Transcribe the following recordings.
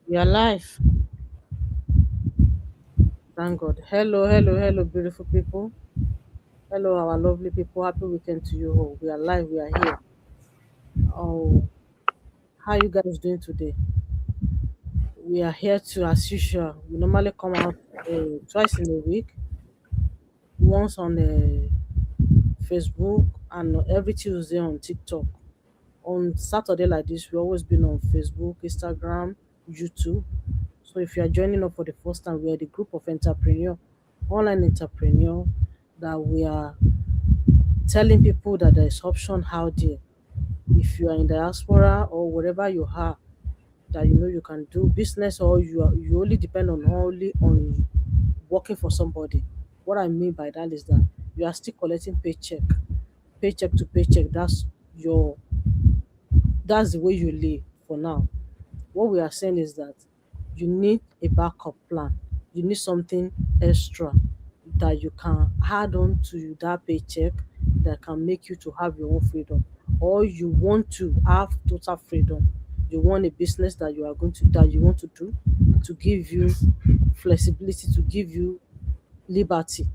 We are live. Thank God. Hello, hello, hello, beautiful people. Hello, our lovely people. Happy weekend to you all. We are live. We are here. Oh, how you guys doing today? We are here to, as usual. We normally come out twice in a week. Once on Facebook and every Tuesday on TikTok. On Saturday like this, we always been on Facebook, Instagram, YouTube. So if you are joining us for the first time, we are the group of online entrepreneur that we are telling people that there is option out there. If you are in diaspora or wherever you are, that you can do business, or you only depend on only on working for somebody. What I mean by that is that you are still collecting paycheck to paycheck. Your that's the way you live for now. What we are saying is that you need a backup plan. You need something extra that you can add on to that paycheck that can make you to have your own freedom. Or you want to have total freedom. You want a business that you want to do to give you flexibility, to give you liberty,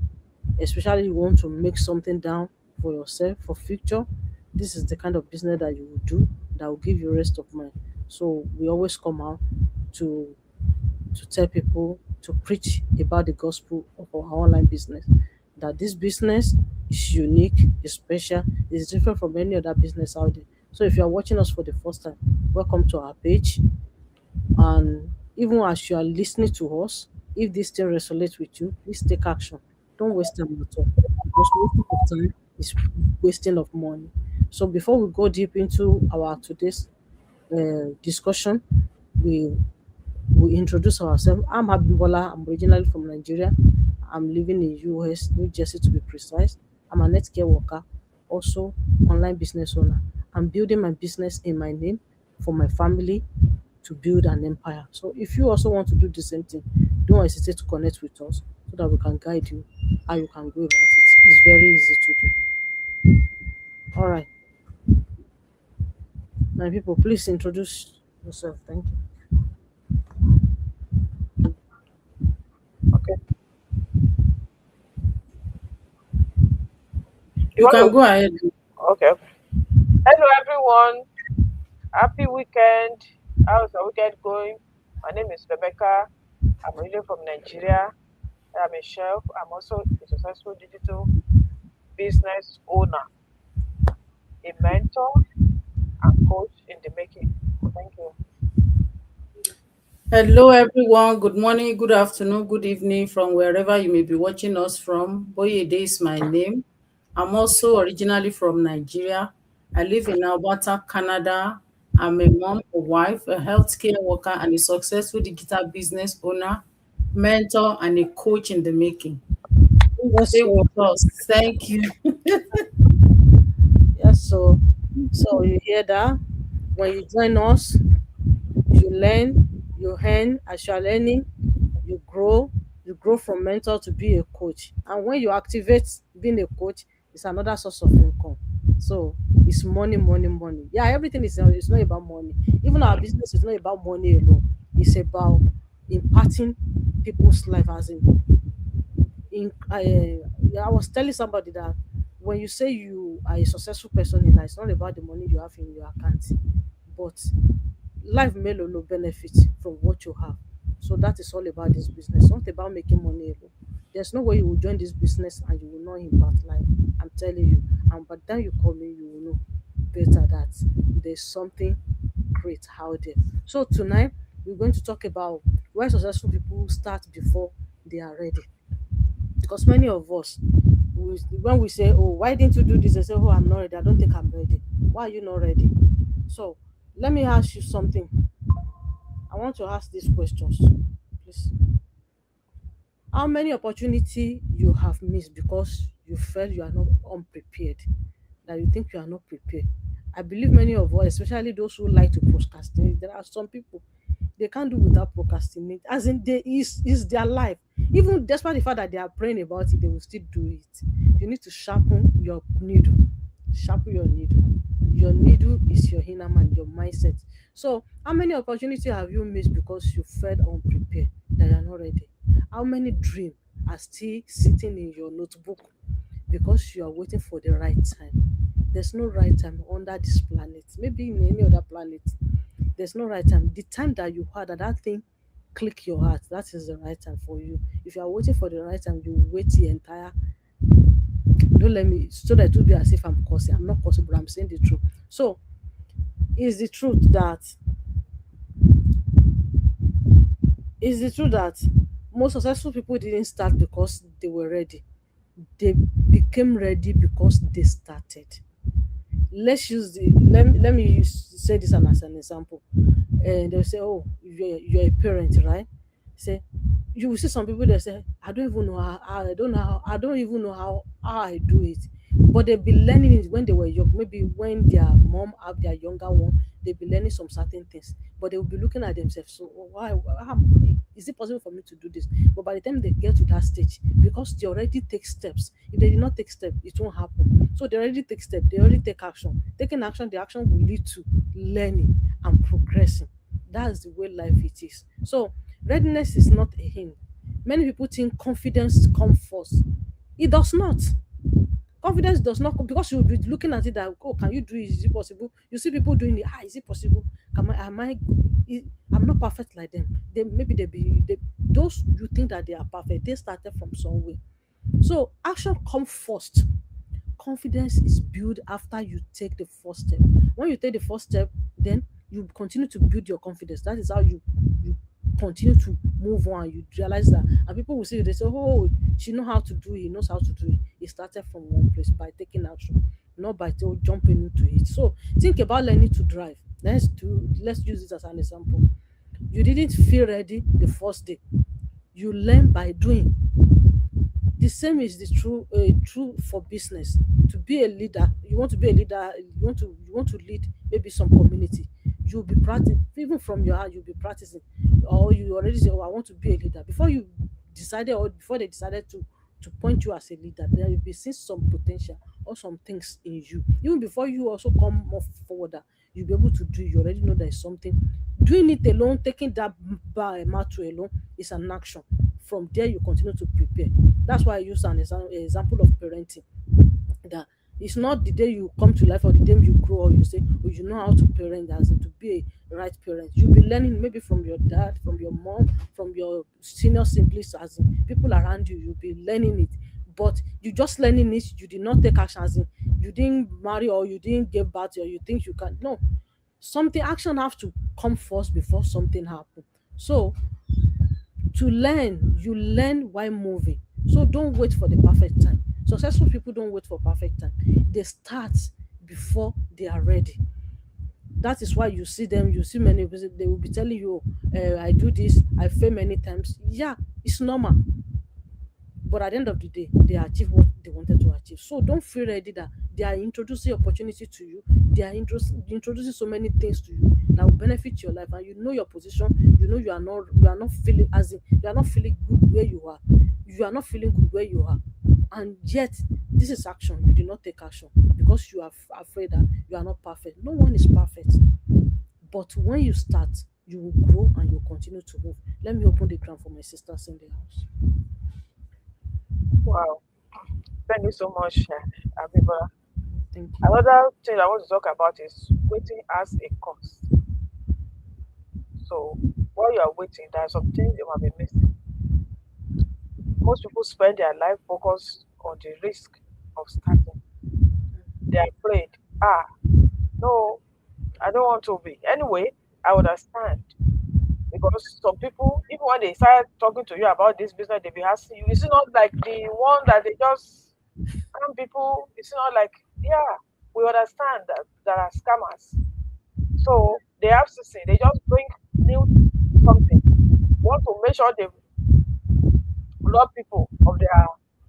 especially you want to make something down for yourself for future. This is the kind of business that you will do that will give you rest of mind. So we always come out to tell people, to preach about the gospel of our online business, that this business is unique, is special, is different from any other business out there. So if you are watching us for the first time, welcome to our page. And even as you are listening to us, if this still resonates with you, please take action. Don't waste time at all. Because wasting of time is wasting of money. So before we go deep into our today's discussion, we we introduce ourselves. I'm Habibola. I'm originally from Nigeria. I'm living in US, New Jersey to be precise. I'm a net care worker, also online business owner. I'm building my business in my name for my family to build an empire. So if you also want to do the same thing, don't hesitate to connect with us so that we can guide you how you can go about it. It's very easy to do. All right, my people, please introduce yourself. Thank you. Okay. You You want can to? go ahead. Okay. Okay. Hello, everyone. Happy weekend. How's the weekend going? My name is Rebecca. I'm originally from Nigeria. I'm a chef. I'm also a successful digital business owner, a mentor, and coach in the making. Thank you. Hello, everyone. Good morning, good afternoon, good evening from wherever you may be watching us from. Boyede is my name. I'm also originally from Nigeria. I live in Alberta, Canada. I'm a mom, a wife, a healthcare worker, and a successful digital business owner, mentor, and a coach in the making. Please Yes, stay so with us. Thank you. So you hear that? When you join us, you learn, you earn. As you are learning, you grow from mentor to be a coach. And when you activate being a coach, it's another source of income. So it's money, money, money. Yeah, everything is it's not about money. Even our business is not about money alone. It's about imparting people's life. As I was telling somebody that when you say you are a successful person in life, it's not about the money you have in your account, but life may no benefit from what you have. So that is all about this business. It's not about making money alone. There's no way you will join this business and you will not impact life. I'm telling you. And by the time you come in, you will know better that there's something great out there. So tonight we're going to talk about why successful people start before they are ready. Because many of us, when we say, "Oh, why didn't you do this?" They say, "Oh, I'm not ready. I don't think I'm ready." Why are you not ready? So let me ask you something. I want to ask these questions, please. How many opportunity you have missed because you felt you are not unprepared, that you think you are not prepared? I believe many of us, especially those who like to procrastinate, there are some people they can't do without procrastinate. As in, they is their life. Even despite the fact that they are praying about it, they will still do it. You need to sharpen your needle. Sharpen your needle. Your needle is your inner man, your mindset. So how many opportunities have you missed because you felt unprepared, that you are not ready? How many dreams are still sitting in your notebook because you are waiting for the right time? There's no right time under this planet. Maybe in any other planet, there's no right time. The time that you had that thing click your heart, that is the right time for you. If you are waiting for the right time, you wait the entire. Don't let me, so that it will be as if I'm cursing. I'm not cursing, but I'm saying the truth. So is the truth that most successful people didn't start because they were ready. They became ready because they started. Let me say this as an example. And they'll say, oh, you're a parent, right? Say, you will see some people that say, I don't even know I don't even know how I do it. But they've been learning it when they were young. Maybe when their mom have their younger one, they've been learning some certain things. But they will be looking at themselves. So how is it possible for me to do this? But by the time they get to that stage, because they already take steps. If they did not take steps, it won't happen. So they already take steps, they already take action. Taking action, the action will lead to learning and progressing. That's the way life it is. So readiness is not a hint. Many people think confidence comes first. It does not. Confidence does not come because you'll be looking at it that, oh, can you do it? Is it possible? You see people doing it. Is it possible? Am I I'm not perfect like them. Maybe those you think that they are perfect, they started from somewhere. So action comes first. Confidence is built after you take the first step. When you take the first step, then you continue to build your confidence. That is how you continue to move on. You realize that, and people will see you, they say, oh, she know how to do it, he knows how to do it. It started from one place by taking action, not by jumping into it. So think about learning to drive. Let's use it as an example. You didn't feel ready the first day. You learn by doing. The same is the true for business. To be a leader, you want to be a leader, you want to lead maybe some community. You'll be practicing even from your heart. You'll be practicing, or you already say, oh, I want to be a leader. Before you decided, or before they decided to point you as a leader, there will be seeing some potential or some things in you. Even before you also come more forward, you'll be able to do it. You already know there is something. Doing it alone, taking that matter alone is an action. From there, you continue to prepare. That's why I use an example of parenting. That it's not the day you come to life or the day you grow or you say, oh, you know how to parent, as in to be a right parent. You'll be learning maybe from your dad, from your mom, from your senior siblings, as in people around you. You'll be learning it. But you just learning it, you did not take action, as in you didn't marry or you didn't give birth or you think you can. No, something action have to come first before something happen. So to learn, you learn while moving. So don't wait for the perfect time. Successful people don't wait for perfect time. They start before they are ready. That is why you see them, you see many people, they will be telling you, I do this, I fail many times. Yeah, it's normal. But at the end of the day, they achieve what they wanted to achieve. So don't feel ready that they are introducing opportunity to you. They are introducing so many things to you that will benefit your life, and you know your position. You know you are not feeling, as in you are not feeling good where you are. You are not feeling good where you are, and yet this is action. You did not take action because you are afraid that you are not perfect. No one is perfect, but when you start, you will grow and you will continue to move. Let me open the ground for my sisters in the house. Wow. Thank you so much, Abiba. Thank you. Another thing I want to talk about is waiting as a cost. So while you are waiting, there are some things you might be missing. Most people spend their life focused on the risk of starting. They are afraid. No, I don't want to be. Anyway, I understand. Because some people, even when they start talking to you about this business, they be asking you, it's not like the one that they just scam people. It's not like, yeah, we understand that there are scammers. So they have to say, they just bring new something. Want to make sure they rob people of their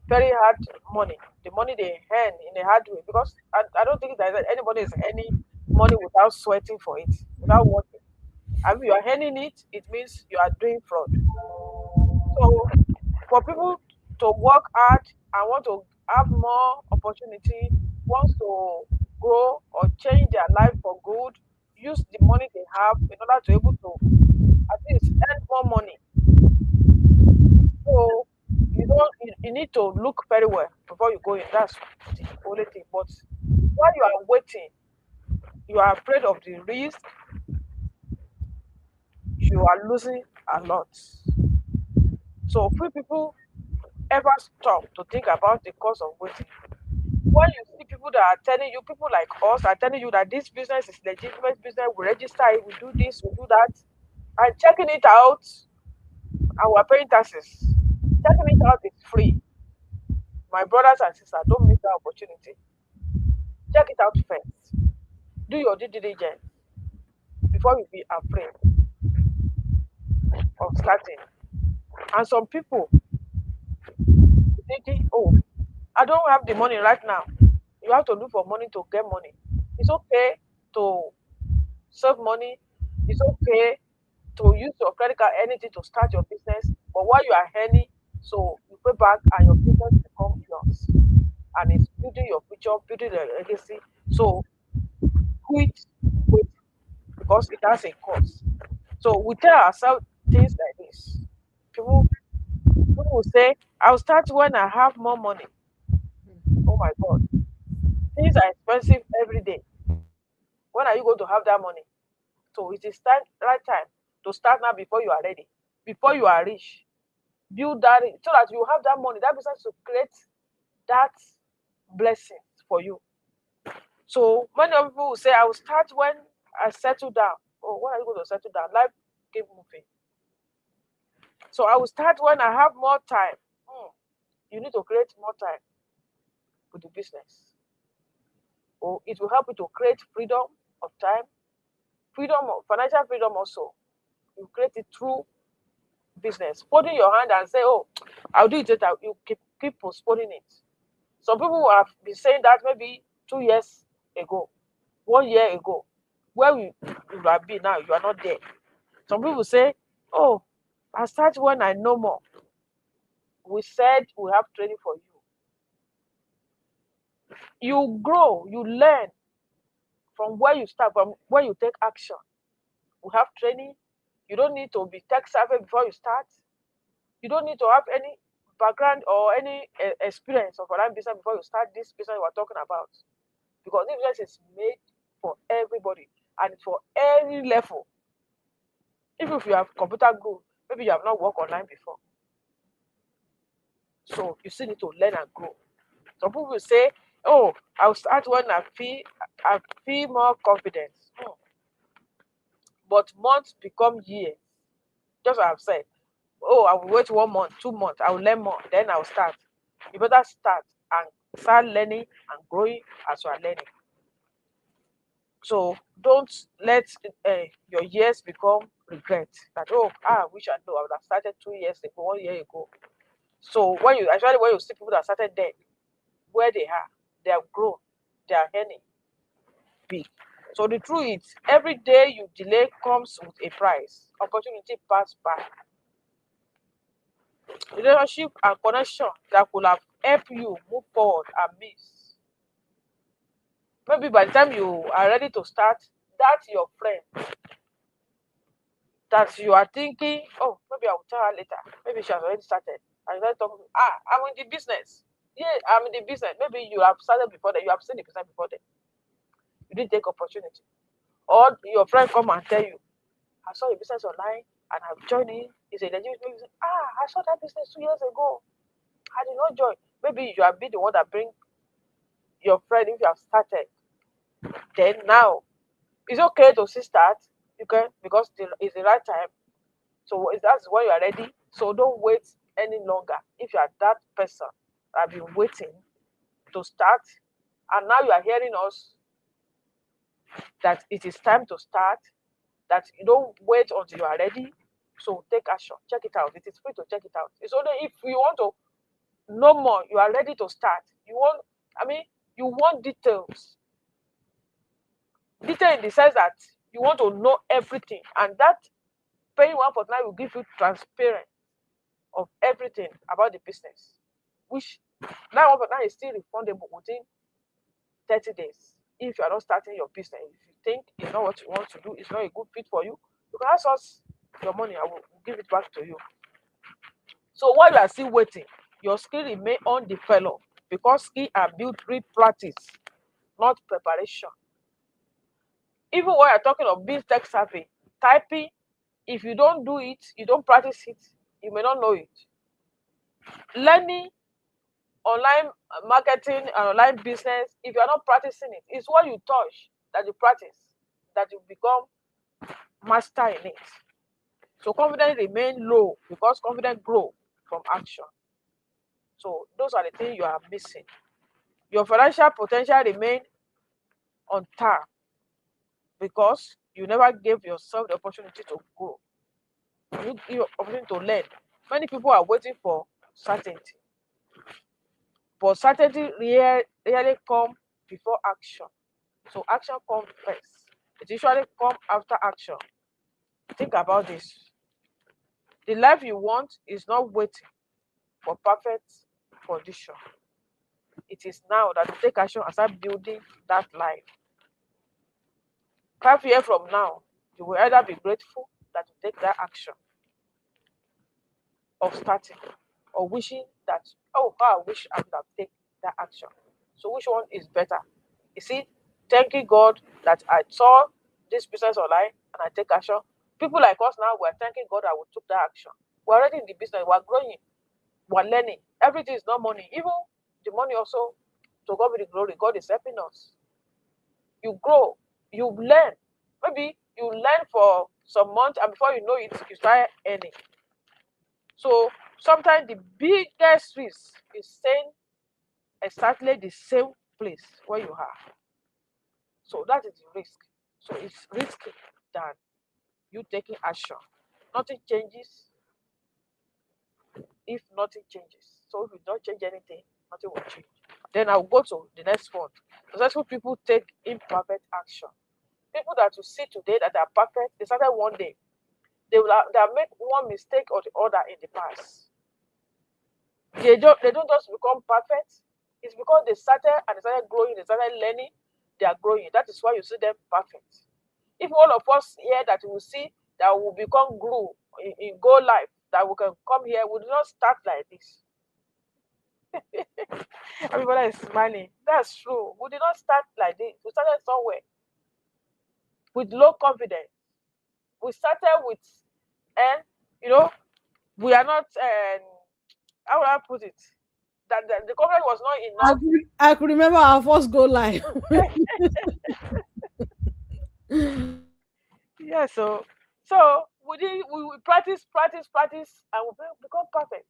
very hard money, the money they earn in a hard way. Because I don't think that anybody is earning money without sweating for it, without working. And if you are earning it, it means you are doing fraud. So for people to work hard and want to have more opportunity, wants to grow or change their life for good, use the money they have in order to able to at least earn more money. So you need to look very well before you go in. That's the only thing. But while you are waiting, you are afraid of the risk, you are losing a lot. So few people ever stop to think about the cost of waiting. When you see people that are telling you, people like us are telling you that this business is legitimate business, we register it, we do this, we do that, and checking it out, and we're paying taxes. Checking it out is free. My brothers and sisters, don't miss that opportunity. Check it out first. Do your due diligence before you be afraid of starting. And some people thinking, oh, I don't have the money right now. You have to look for money to get money. It's okay to save money. It's okay to use your credit card, anything to start your business. But while you are earning, so you pay back and your business become yours. And it's building your future, building your legacy. So quit wait because it has a cost. So we tell ourselves things like this. People, people will say, I'll start when I have more money. Oh my God. Things are expensive every day. When are you going to have that money? So it is time, right time to start now before you are ready, before you are rich. Build that so that you have that money, that business to create that blessing for you. So many of people will say, I will start when I settle down. Oh, when are you going to settle down? Life keep moving. So I will start when I have more time. Hmm. You need to create more time with the business. Or it will help you to create freedom of time, freedom of financial freedom also. You create it through business. Putting your hand and say, oh, I'll do it later. You keep postponing it. Some people have been saying that maybe 2 years ago, 1 year ago. Where you have been now, you are not there. Some people say, oh, I start when I know more. We said we have training for you. You grow, you learn from where you start, from where you take action. We have training. You don't need to be tech savvy before you start. You don't need to have any background or any experience of online business before you start this business we're talking about. Because this business is made for everybody and for any level. Even if you have computer good, maybe you have not worked online before. So you still need to learn and grow. Some people will say, oh, I'll start when I feel more confidence. But months become years. Just what I've said. Oh, I will wait 1 month, 2 months, I will learn more, then I'll start. You better start and start learning and growing as you are learning. So don't let your years become regret. That oh, I wish I know I would have started 2 years ago, 1 year ago. So when you see people that started there, where they have grown, they are earning big. So the truth is, every day you delay comes with a price. Opportunity pass by. Relationship and connection that could have helped you move forward and miss. Maybe by the time you are ready to start, that's your friend that you are thinking, oh, maybe I will tell her later. Maybe she has already started. And you're talking, I'm in the business. Yeah, I'm in the business. Maybe you have started before that, you have seen the business before that. You didn't take opportunity. Or your friend come and tell you, I saw your business online and I've joined in. It's a legitimate business. I saw that business 2 years ago. I did not join. Maybe you have been the one that bring your friend if you have started. Then now it's okay to still start. You can because it's the right time. So that's when you are ready. So don't wait any longer. If you are that person that have been waiting to start, and now you are hearing us that it is time to start, that you don't wait until you are ready. So take action. Check it out. It is free to check it out. It's only if you want to know more, you are ready to start. You want details. Detail in the sense that you want to know everything, and that paying 149 will give you transparent of everything about the business, which now 149 is still refundable within 30 days if you are not starting your business, if you think it's not what you want to do, it's not a good fit for you, you can ask us your money. I will give it back to you. So while you are still waiting, your skill remain undeveloped because skill are built through practice, not preparation. Even when you're talking of being tech savvy, typing, if you don't do it, you don't practice it, you may not know it. Learning online marketing and online business, if you are not practicing it, it's what you touch that you practice, that you become master in it. So confidence remain low because confidence grow from action. So those are the things you are missing. Your financial potential remain on tap because you never gave yourself the opportunity to grow. You give your opportunity to learn. Many people are waiting for certainty, but certainty really come before action. So action comes first. It usually comes after action. Think about this. The life you want is not waiting for perfect condition. It is now that you take action and start building that life. 5 years from now, you will either be grateful that you take that action of starting or wishing that, oh, how I wish I would have taken that action. So which one is better? You see, thanking God that I saw this business online and I take action. People like us now, we're thanking God that we took that action. We're already in the business, we're growing, we're learning. Everything is not money. Even the money also, to God be the glory. God is helping us. You grow, you learn. Maybe you learn for some months and before you know it, you start earning. So sometimes the biggest risk is staying exactly the same place where you are. So that is the risk. So it's risky than you taking action. Nothing changes if nothing changes. So if you don't change anything, nothing will change. Then I'll go to the next one. Successful people take imperfect action. People that you see today that are perfect, they started one day. They have made one mistake or the other in the past. They don't just become perfect. It's because they started and they started growing, they started learning, they are growing. That is why you see them perfect. If all of us here that we will see that will become glue in Go Life, that we can come here, we do not start like this. Everybody is smiling. That's true. We did not start like this. We started somewhere with low confidence. We started with, and you know, we are not. How would I put it? That the confidence was not enough. I could remember our first go live. Yeah. So we practice, and we become perfect.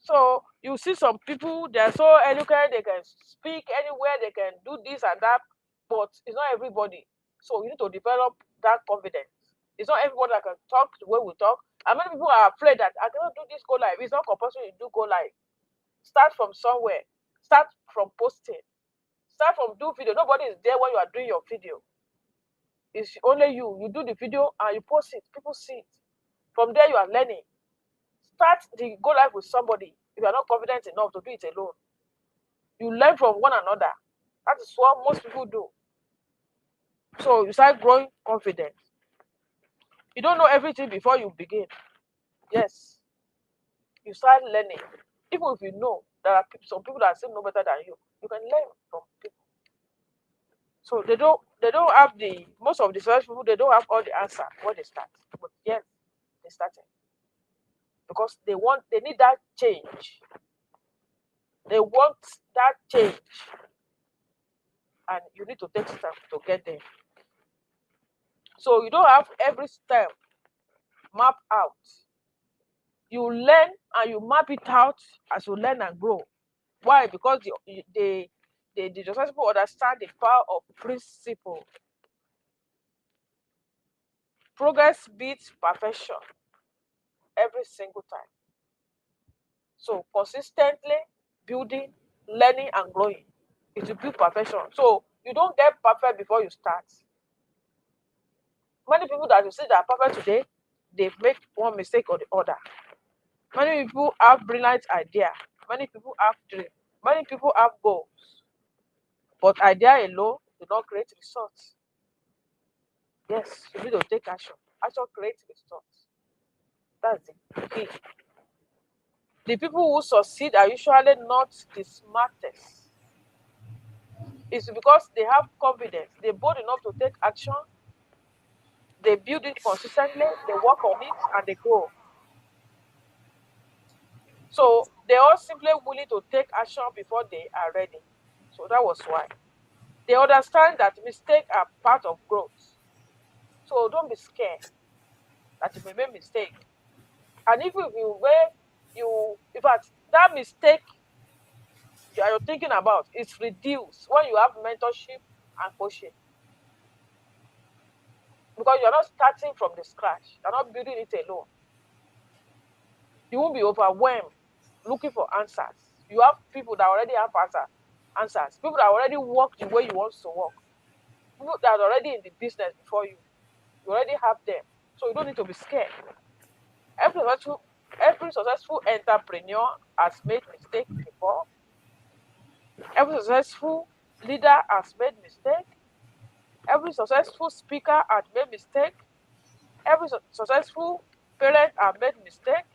So you see some people, they are so educated, they can speak anywhere, they can do this and that, but it's not everybody. So you need to develop that confidence. It's not everybody that can talk the way we talk. And many people are afraid that I cannot do this go live. It's not compulsory to do go live. Start from somewhere. Start from posting. Start from do video. Nobody is there when you are doing your video. It's only you. You do the video and you post it. People see it. From there you are learning. Start the go live with somebody if you are not confident enough to do it alone. You learn from one another. That is what most people do. So you start growing confident. You don't know everything before you begin. Yes, you start learning. Even if you know there are some people that still know better than you can learn from people. So they don't have the most of the successful people, they don't have all the answer when they start. But yes, they started because they need that change. They want that change, and you need to take steps to get there. So you don't have every step mapped out. You learn and you map it out as you learn and grow. Why? Because the successful understand the power of principle. Progress beats perfection every single time. So consistently building, learning, and growing is to build perfection. So you don't get perfect before you start. Many people that you see that are perfect today, they make one mistake or the other. Many people have brilliant idea. Many people have dream. Many people have goals. But idea alone do not create results. Yes, you need to take action. Action creates results. That's the key. The people who succeed are usually not the smartest. It's because they have confidence. They're bold enough to take action. They build it consistently. They work on it and they grow. So they are simply willing to take action before they are ready. So that was why. They understand that mistakes are part of growth. So don't be scared that you may make mistake. And if you where you in fact that mistake you're thinking about is reduced when you have mentorship and coaching. Because you're not starting from the scratch, you're not building it alone. You won't be overwhelmed looking for answers. You have people that already have answers, people that already work the way you want to work, people that are already in the business before you. You already have them. So you don't need to be scared. Every successful, every successful entrepreneur has made mistakes before. Every successful leader has made mistake. Every successful speaker has made mistake. Every successful parent has made mistake.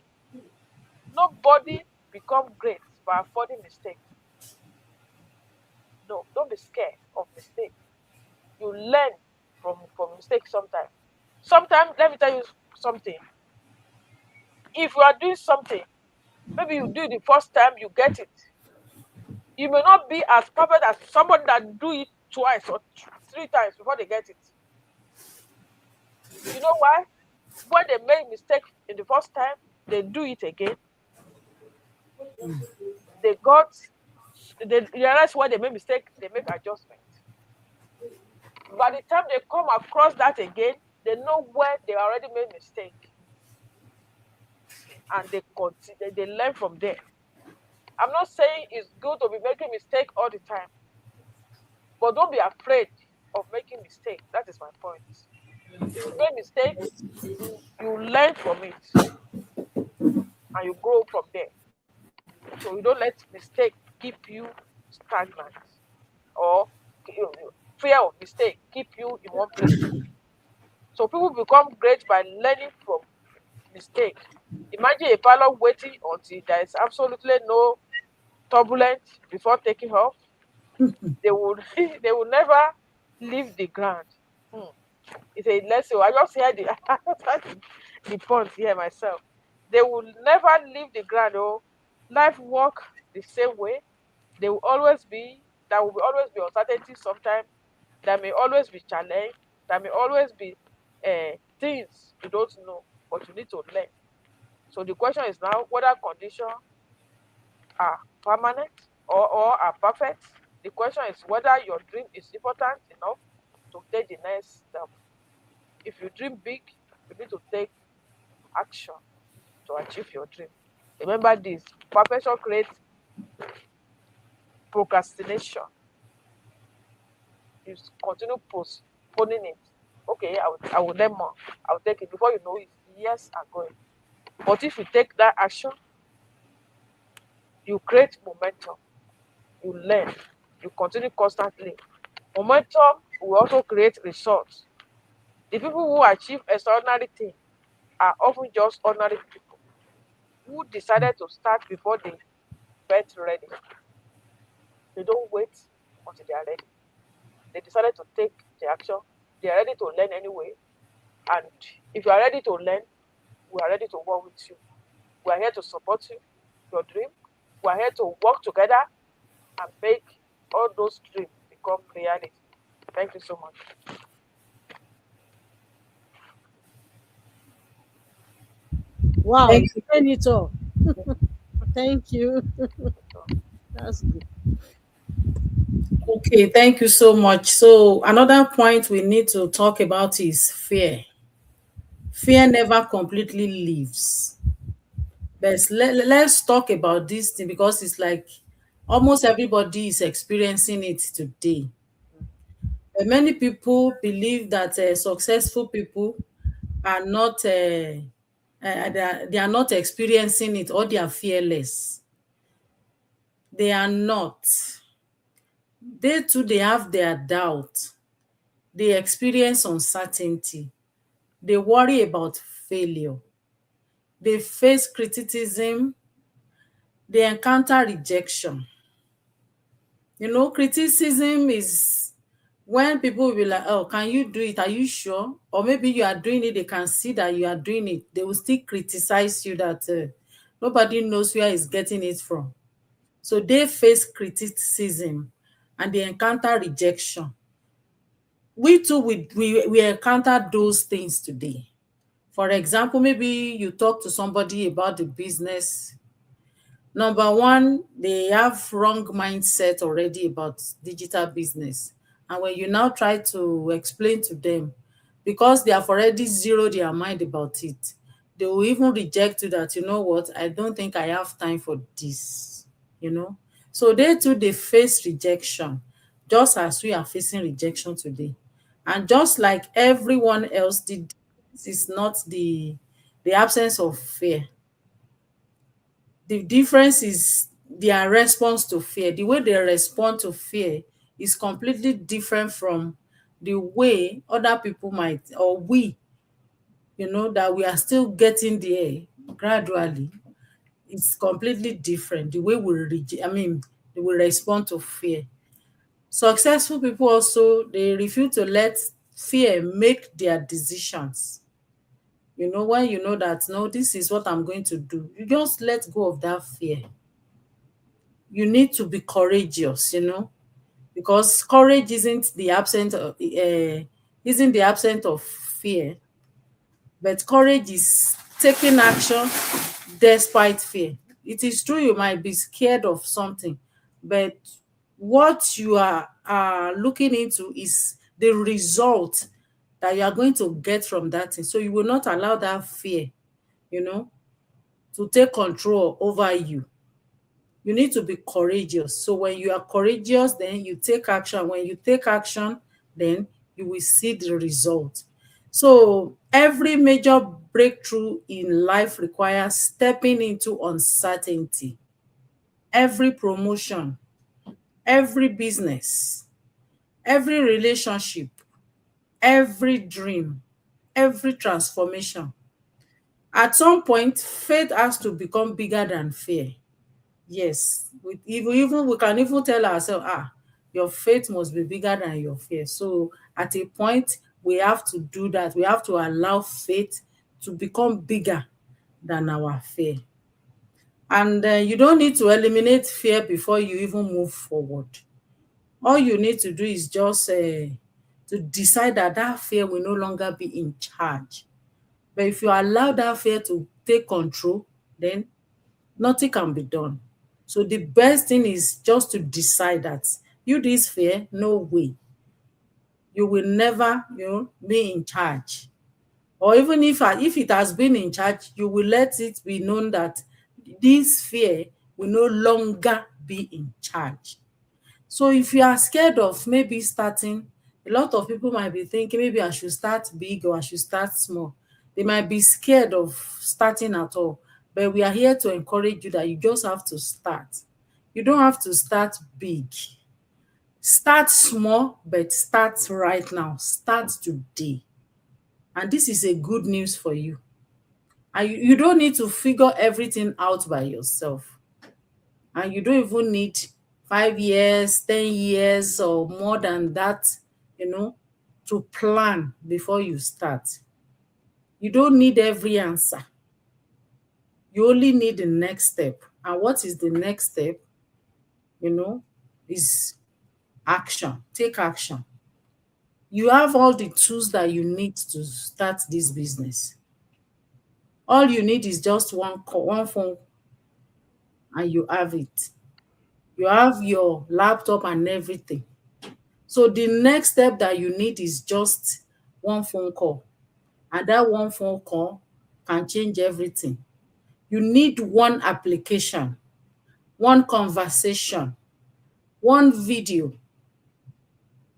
Nobody become great by avoiding mistakes. No, don't be scared of mistakes. You learn from mistakes sometimes. Sometimes, let me tell you something. If you are doing something, maybe you do it the first time, you get it. You may not be as perfect as somebody that do it twice or 3 times before they get it. You know why? When they make mistake in the first time, they do it again. They got, they realize why they make mistake, they make adjustment. By the time they come across that again, they know where they already made mistake, and they continue, they learn from there. I'm not saying it's good to be making mistake all the time, but don't be afraid of making mistake. That is my point. If you make mistake, you learn from it and you grow from there. So you don't let mistake keep you stagnant, or fear of mistake keep you in one place. So people become great by learning from mistake. Imagine a pilot waiting until there is absolutely no turbulence before taking off. They would they will never leave the ground. Hmm. It's a lesson. I just hear the I just heard the point here myself. They will never leave the ground. Oh, life work the same way. They will always be There will always be uncertainty sometimes. There may always be challenge. There may always be things you don't know, but you need to learn. So the question is now whether conditions are permanent or are perfect. The question is whether your dream is important enough to take the next step. If you dream big, you need to take action to achieve your dream. Remember this: perfection creates procrastination. You continue postponing it. Okay, I will learn more. I'll take it. Before you know it, years are going. But if you take that action, you create momentum, you learn, you continue constantly. Momentum will also create results. The people who achieve extraordinary things are often just ordinary people who decided to start before they felt ready. They don't wait until they are ready. They decided to take the action. They are ready to learn anyway. And if you are ready to learn, we are ready to work with you. We are here to support you, your dream. We are here to work together and make all those dreams become reality. Thank you so much. Wow, Thank you. explain it all. Thank you. That's good. Okay, thank you so much. So another point we need to talk about is fear. Fear never completely leaves. Let's talk about this thing because it's like almost everybody is experiencing it today. Many people believe that successful people are not they are not experiencing it, or they are fearless. They are not. They too, they have their doubt. They experience uncertainty. They worry about failure. They face criticism. They encounter rejection. Criticism is when people will be like, oh, can you do it? Are you sure? Or maybe you are doing it, they can see that you are doing it. They will still criticize you that nobody knows where he's getting it from. So they face criticism and they encounter rejection. We too, we encounter those things today. For example, maybe you talk to somebody about the business. Number one, they have wrong mindset already about digital business. And when you now try to explain to them, because they have already zeroed their mind about it, they will even reject you that, you know what, I don't think I have time for this, you know. So they too, they face rejection, just as we are facing rejection today. And just like everyone else, this is not the absence of fear. The difference is their response to fear. The way they respond to fear is completely different from the way other people might, or we, that we are still getting there gradually. It's completely different. The way they will respond to fear. Successful people also, they refuse to let fear make their decisions. When you know that, no, this is what I'm going to do, you just let go of that fear. You need to be courageous, because courage isn't the absence of fear, but courage is taking action despite fear. It is true you might be scared of something, but what you are looking into is the result that you are going to get from that thing. So you will not allow that fear, you know, to take control over you. You need to be courageous. So when you are courageous, then you take action. When you take action, then you will see the result. So every major breakthrough in life requires stepping into uncertainty. Every promotion, every business, every relationship, every dream, every transformation. At some point, faith has to become bigger than fear. Yes, we can even tell ourselves, your faith must be bigger than your fear. So at a point, we have to do that. We have to allow faith to become bigger than our fear. And you don't need to eliminate fear before you even move forward. All you need to do is just to decide that that fear will no longer be in charge. But if you allow that fear to take control, then nothing can be done. So the best thing is just to decide that you, this fear, no way. You will never, be in charge. Or even if it has been in charge, you will let it be known that this fear will no longer be in charge. So if you are scared of maybe starting, a lot of people might be thinking maybe I should start big or I should start small. They might be scared of starting at all. But we are here to encourage you that you just have to start. You don't have to start big. Start small, but start right now. Start today. And this is a good news for you. And you don't need to figure everything out by yourself. And you don't even need 5 years, 10 years, or more than that, to plan before you start. You don't need every answer. You only need the next step. And what is the next step? Is action. Take action. You have all the tools that you need to start this business. All you need is just one call, one phone, and you have it. You have your laptop and everything. So the next step that you need is just one phone call. And that one phone call can change everything. You need one application, one conversation, one video,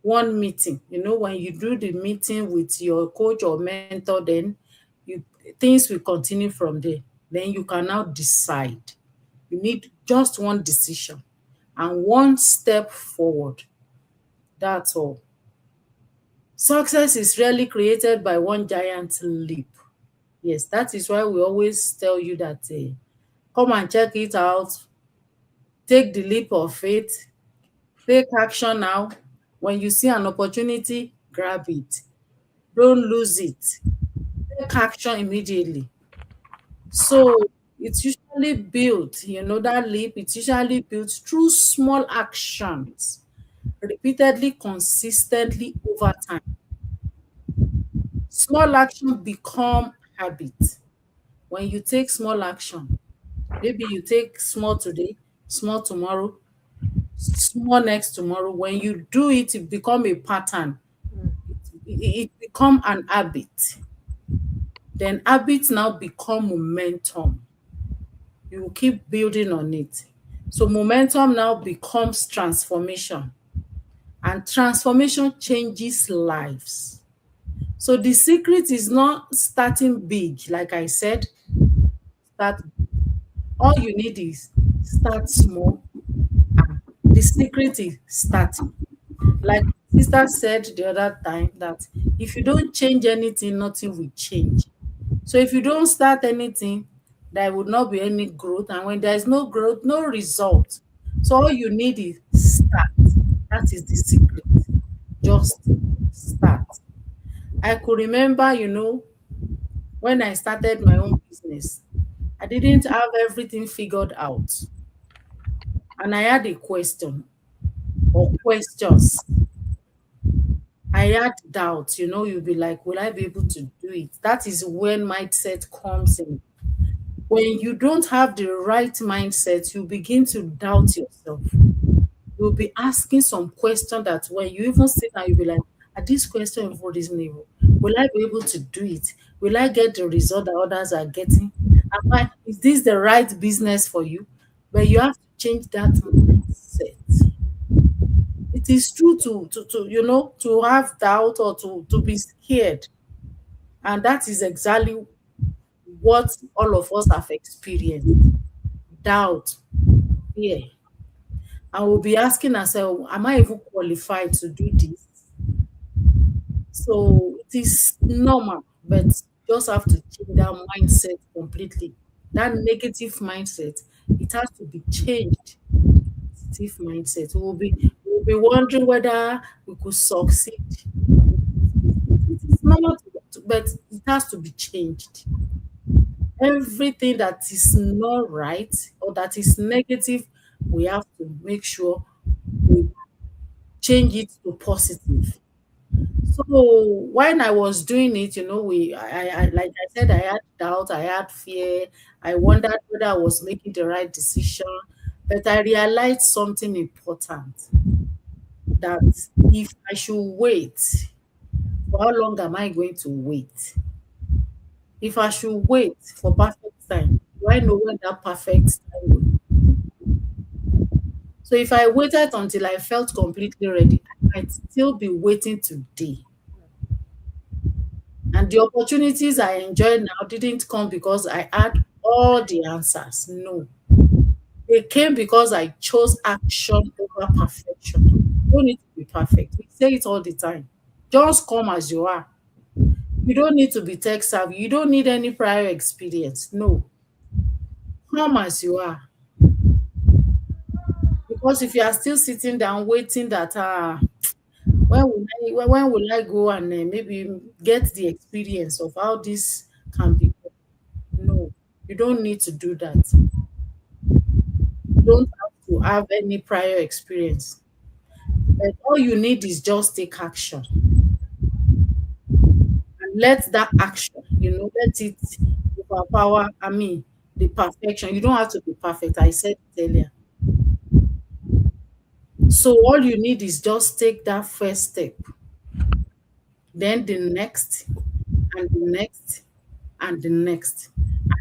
one meeting. When you do the meeting with your coach or mentor, then things will continue from there. Then you can now decide. You need just one decision and one step forward. That's all. Success is rarely created by one giant leap. Yes, that is why we always tell you that come and check it out, take the leap of faith, take action now. When you see an opportunity, grab it. Don't lose it. Take action immediately. So it's usually built, that leap, it's usually built through small actions, repeatedly, consistently over time. Small action become habit. When you take small action, maybe you take small today, small tomorrow, small next tomorrow. When you do it, it become a pattern. It become an habit. Then habits now become momentum. You will keep building on it. So momentum now becomes transformation. And transformation changes lives. So the secret is not starting big, like I said. Start. All you need is start small. The secret is starting. Like sister said the other time, that if you don't change anything, nothing will change. So if you don't start anything, there would not be any growth. And when there is no growth, no result. So all you need is start. That is the secret. Just start. I could remember, when I started my own business, I didn't have everything figured out. And I had a question or questions. I had doubts, you'll be like, will I be able to do it? That is when mindset comes in. When you don't have the right mindset, you begin to doubt yourself. You'll be asking some question that when you even sit and you'll be like, are this question even reasonable? Will I be able to do it? Will I get the result that others are getting? Is this the right business for you? But you have to change that mindset. It is true to have doubt or to be scared. And that is exactly what all of us have experienced. Doubt, fear. And we'll be asking ourselves, am I even qualified to do this? So it is normal, but you just have to change that mindset completely. That negative mindset, it has to be changed. Positive mindset. We'll be wondering whether we could succeed. It's normal, but it has to be changed. Everything that is not right or that is negative, we have to make sure we change it to positive. So when I was doing it, I like I said, I had doubt, I had fear, I wondered whether I was making the right decision. But I realized something important, that if I should wait, for how long am I going to wait? If I should wait for perfect time, do I know when that perfect time will be? So if I waited until I felt completely ready, I might still be waiting today. And the opportunities I enjoy now didn't come because I had all the answers. No. They came because I chose action over perfection. You don't need to be perfect. We say it all the time. Just come as you are. You don't need to be tech savvy. You don't need any prior experience. No. Come as you are. Because if you are still sitting down waiting that when will I go and maybe get the experience of how this can be? No, you don't need to do that. You don't have to have any prior experience. But all you need is just take action and let that action, let it overpower, the perfection. You don't have to be perfect. I said it earlier. So all you need is just take that first step, then the next, and the next, and the next.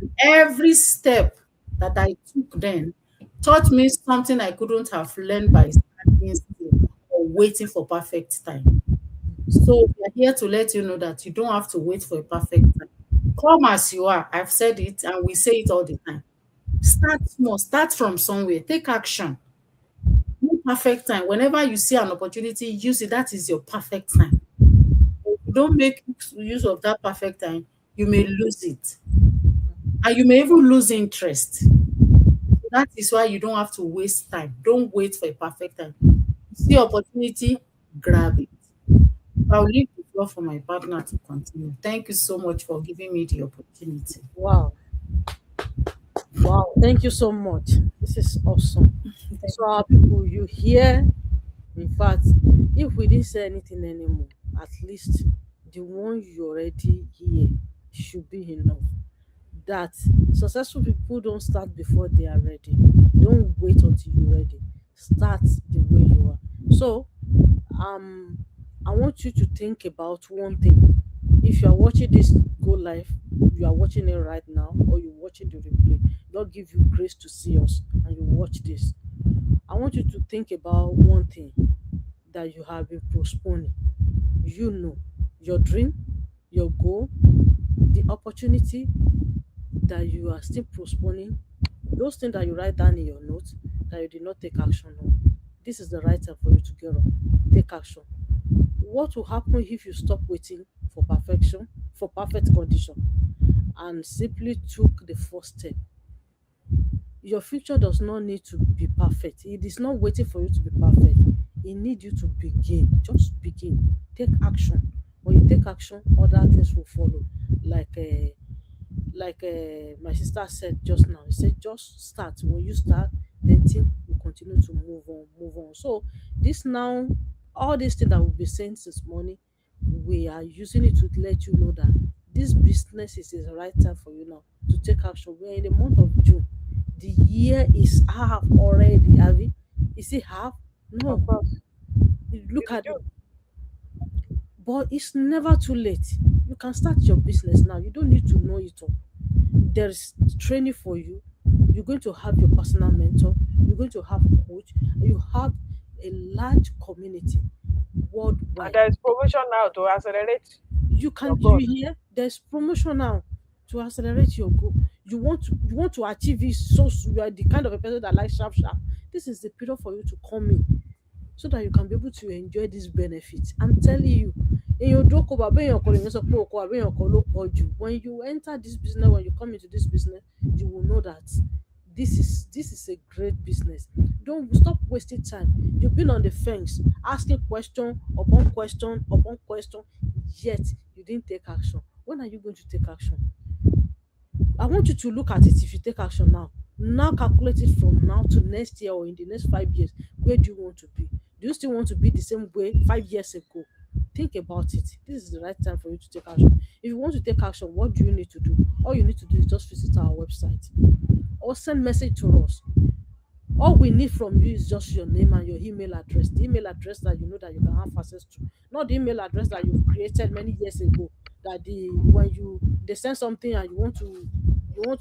And every step that I took then taught me something I couldn't have learned by standing still or waiting for perfect time. So we are here to let you know that you don't have to wait for a perfect time. Come as you are. I've said it and we say it all the time. Start small, start from somewhere, take action. Make perfect time. Whenever you see an opportunity, use it. That is your perfect time. If you don't make use of that perfect time, you may lose it. And you may even lose interest. That is why you don't have to waste time. Don't wait for a perfect time. You see opportunity, grab it. I'll leave the floor for my partner to continue. Thank you so much for giving me the opportunity. Wow. Wow. Thank you so much. This is awesome. So our people, you hear, in fact, if we didn't say anything anymore, at least the one you already hear should be enough. That successful people don't start before they are ready. Don't wait until you're ready. Start the way you are. So um I want you to think about one thing. If you are watching this go live, you are watching it right now, or you're watching the replay, God give you grace to see us and you watch this. I want you to think about one thing that you have been postponing. You know, your dream, your goal, the opportunity that you are still postponing, those things that you write down in your notes that you did not take action on. This is the right time for you to get up, take action. What will happen if you stop waiting for perfection, for perfect condition, and simply took the first step? Your future does not need to be perfect. It is not waiting for you to be perfect. It needs you to begin. Just begin. Take action. When you take action, other things will follow. Like my sister said just now, he said just start. When you start, then things will continue to move on, move on. So this now, all these things that we'll be saying this morning, we are using it to let you know that this business is the right time for you now to take action. We're in the month of June. The year is half already, have you? Is it half? Of No. course. Look It's at it. June. But it's never too late. You can start your business now. You don't need to know it all. There's training for you. You're going to have your personal mentor. You're going to have a coach. And you have a large community And worldwide. there is promotion now to accelerate You your can you goal. hear there's promotion now to accelerate your goal. You want to achieve it, so you are the kind of a person that likes sharp sharp. This is the period for you to come in so that you can be able to enjoy these benefits. I'm telling you, èèyàn ò jókòó bàbá èèyàn kan lèèyàn sọ pé oko àbí èèyàn kan ló pọ̀ jù. When you enter this business, when you come into this business, you will know that this is a great business. Don't stop wasting time. You've been on the fence, asking question upon question, yet you didn't take action. When are you going to take action? I want you to look at it. If you take action now, calculate it from now to next year or in the next 5 years. Where do you want to be? Do you still want to be the same way 5 years ago? Think about it. This is the right time for you to take action. If you want to take action, what do you need to do? All you need to do is just visit our website or send message to us. All we need from you is just your name and your email address. The email address that you know that you can have access to, not the email address that you've created many years ago. That when they send something and you want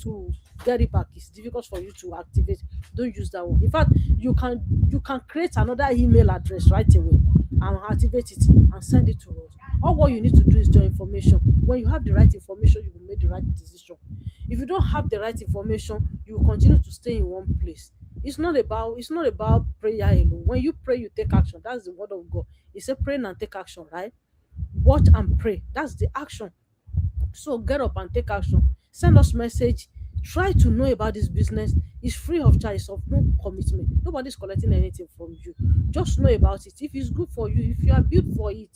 to get it back, it's difficult for you to activate. Don't use that one. In fact, you can create another email address right away and activate it and send it to us. All what you need to do is your information. When you have the right information, you will make the right decision. If you don't have the right information, you will continue to stay in one place. It's not about prayer alone. When you pray, you take action. That's the word of God. He said pray and take action, right? Watch and pray. That's the action. So get up and take action. Send us message. Try to know about this business. It's free of charge, it's of no commitment. Nobody's collecting anything from you. Just know about it. If it's good for you, if you are built for it,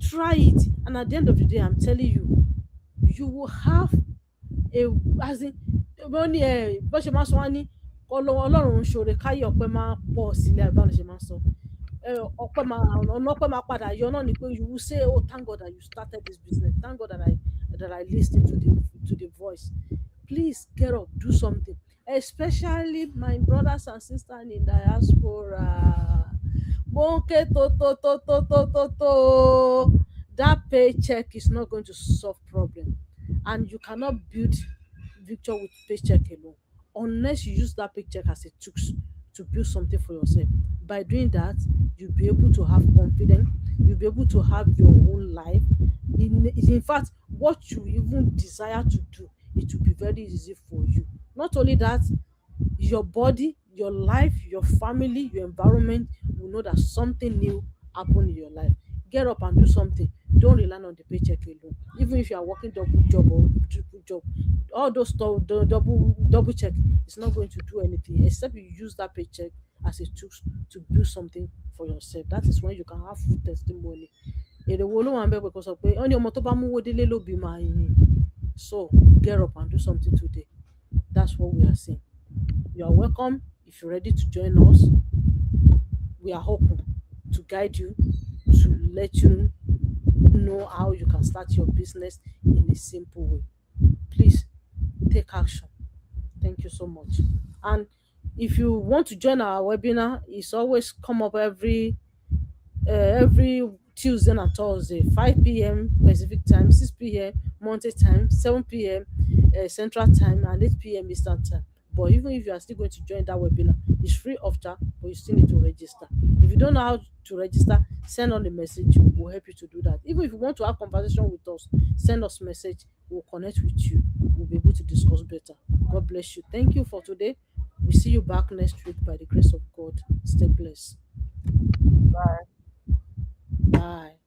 try it. And at the end of the day, I'm telling you, you will have a as in wọ́n ní bó ṣe máa ń sọ wá ní ọlọ́run ń ṣoore káyé ọpẹ́ máa pọ̀ sílẹ̀ báwo ni ṣe máa ń sọ ọpẹ́ máa ọ̀nà ọpẹ́ máa padà yọ náà ni pé you will say, oh, thank God that you started this business, thank God that I listened to the voice. Please get up, do something, especially my brothers and sisters in diaspora. Bonke to. That paycheck is not going to solve problem, and you cannot build victory with paycheck alone unless you use that paycheck as a tool to build something for yourself. By doing that, you'll be able to have confidence, you'll be able to have your own life. In fact, what you even desire to do, it will be very easy for you. Not only that, your body, your life, your family, your environment will know that something new happened in your life. Get up and do something. Don't rely on the paycheck alone. Even if you are working double job or triple job, all those the double check is not going to do anything except you use that paycheck as a tool to build something for yourself. That is when you can have full testimony. Èrè wo ló wà ń bẹ̀ pé kó sọ pé ó ní ọmọ tó bá mú owó délé ló bí máa yìn. So get up and do something today. That's what we are saying. You are welcome. If you're ready to join us, we are open to guide you, to let you know how you can start your business in a simple way. Please take action. Thank you so much. And if you want to join our webinar, it's always come up every Tuesday and Thursday, 5 p.m. Pacific time, 6 p.m. Mountain time, 7 p.m. Central time, and 8 p.m. Eastern time. But even if you are still going to join that webinar, it's free of charge, but you still need to register. If you don't know how to register, send on the message. We'll help you to do that. Even if you want to have conversation with us, send us message. We'll connect with you. We'll be able to discuss better. God bless you. Thank you for today. We'll see you back next week by the grace of God. Stay blessed. Bye. Bye.